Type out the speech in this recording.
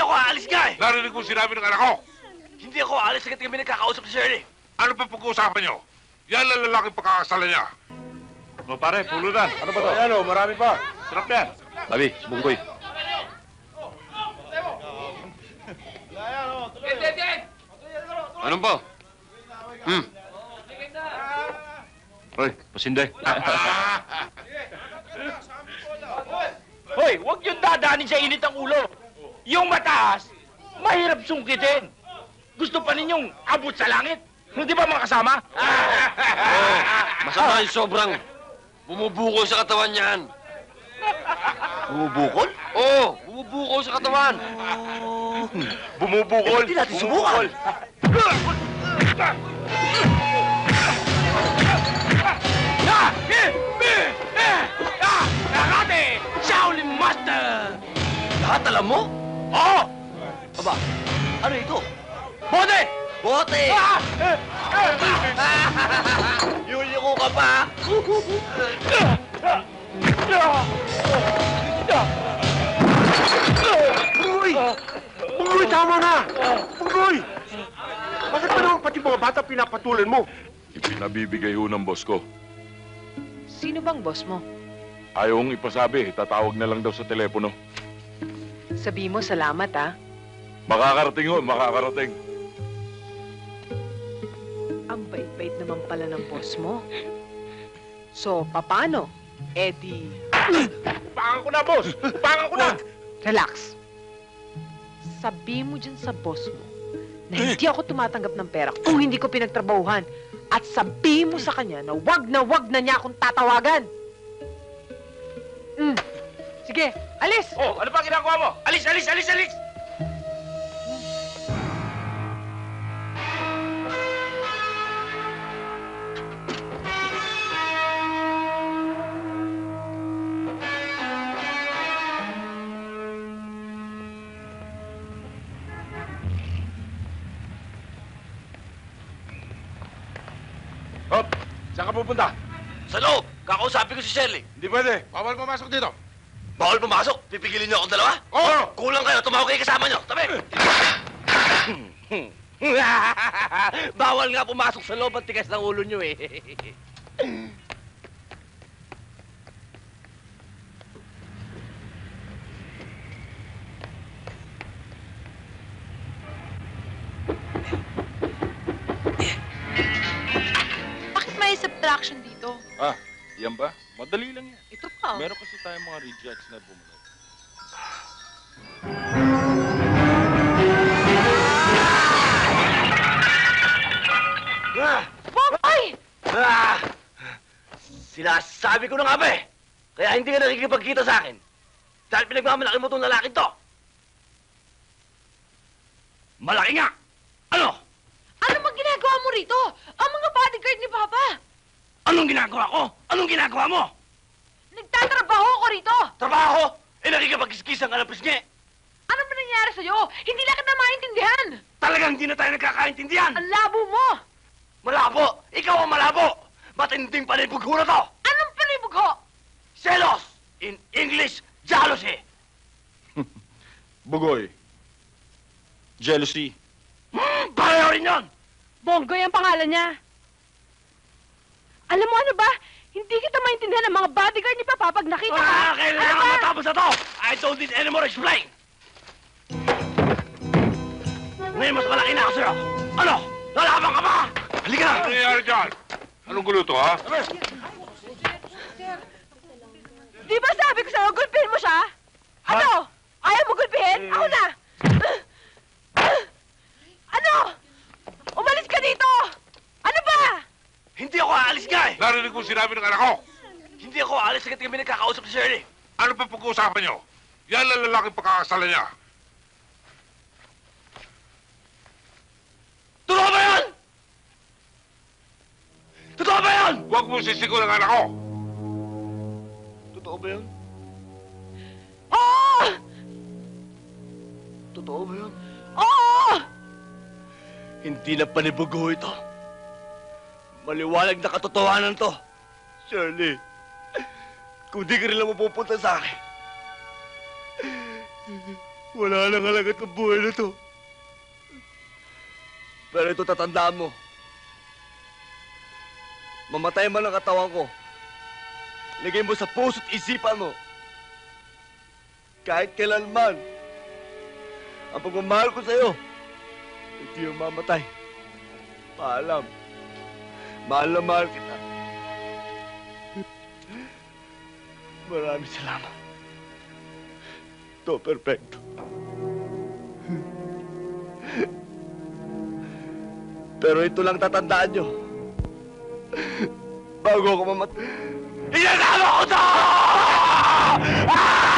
ako aalis nga eh! Narinig ko sinabi ng anak ko. Hindi ako aalis agad kami nagkakausap si Shirley. Ano pa pag-uusapan nyo? Yan ang lalaking pagkakasalan niya. O pare, pulutan. Ano ba to? Ayan o, marami pa. Sarap yan. Tabi, bunggoy. Anong po? Hoy, pasinday. Hoy, huwag yung dadaanin sa init ng ulo. Yung mataas, mahirap sungkitin. Gusto pa ninyong abot sa langit. Hindi ba mga kasama? Masama yung sobrang bumubukol sa katawan niyan. Bumubukol? Oo, bumubukol sa katawan. Bumubukol? Hindi natin subukan. Karate! Shaolin Master! Lahat alam mo? Oo! Aba, ano ito? Bote! Bote! Yuliko ka pa? Punggoy! Punggoy, tama na! Punggoy! Bakit pa naman pati mga bata pinapatulan mo? Ipinabibigay ho ng boss ko. Sino bang boss mo? Ayaw kong ipasabi, tatawag na lang daw sa telepono. Sabi mo salamat, ah. Makakarating ho, makakarating. Ang bait-bait naman pala ng boss mo. So, paano? Eddie, Upangan ko na, boss! Upangan ko na! relax. Sabi mo dyan sa boss mo na hindi ako tumatanggap ng pera kung hindi ko pinagtrabahuhan. At sabi mo sa kanya na wag na niya akong tatawagan. Sige, alis! Oh, ano pa ginagawa mo? Alis, alis, alis, alis! Hop! Saan ka pupunta? Sa loob! Kakausapin ko si Shirley. Hindi pwede. Bawal pumasok dito. Bawal pumasok. Pipigilin niyo akong dalawa? Oo! Kulang kayo. Tumawag kayo kasama niyo. Tabi! Bawal nga pumasok sa loob. Ang tigas ng ulo niyo eh. Bakit may subtraction dito? Ah, yan ba? Madali lang yan. Ito pa. Meron kasi tayong mga rejects na bumunod. Boy! Sinasabi ko na nga ba eh. Kaya hindi ka nakikipagkita sa akin. Dahil pinagmamalaki mo itong lalaking to. Malaki nga! Ano? Ano bang ginagawa mo rito? Ang mga bodyguard ni Papa! Anong ginagawa ko? Anong ginagawa mo? Nagtatrabaho ako rito! Trabaho? Eh nakikipagkiskis ang kalapis niya. Ano ba nangyari sa'yo? Hindi lang kita maintindihan! Talagang hindi na tayo nagkakaintindihan. Ang labo mo! Malabo! Ikaw ang malabo! Matinding panibugho na to! Anong panibugho? Selos! In English, jealousy! Bugoy. Jealousy. Pareho rin yun! Bonggoy ang pangalan niya. Alam mo ano ba? Hindi kita maintindihan ng mga bodyguard ni Papa pag nakita ka. Kailangan Ano ba? matapos na to! I don't need any more explain! Ngayon mas malaki na ako sa'yo! Ano? Lalaban ka ba? Halika na! Ano nangyayari dyan? Anong gulo to, ha? Di ba sabi ko sa'yo, gulpihin mo siya? Ano? Ayaw mo gulpihin? Ako na! Ano? Umalis ka dito! Ano ba? Hindi ako aalis nga eh! Narinig ko sinabi ng anak ko. Hindi ako aalis agad kami nagkakausap si Shirley. Ano pa pag-uusapan nyo? Yan ang lalaking pagkakasalan niya. Totoo ba yan? Totoo ba yan? Huwag mo sisigaw ng anak ko. Totoo ba yan? Oo! Totoo ba yan? Oo! Hindi na panibugo ito. Maliwanag na katotohanan to. Shirley, kung di ka rin lang mapupunta sa akin, Wala nang halagat ng buhay na to. Pero ito tatandaan mo. Mamatay man ang katawan ko. Lagay mo sa puso't isipan mo. Kahit kailanman, ang pagmamahal ko sa'yo, hindi yung mamatay. Paalam. Mahal na mahal kita. Maraming salamat. To perfecto. Pero ito lang tatandaan nyo. Bago ako mamatay. Inasama ko to! Ah!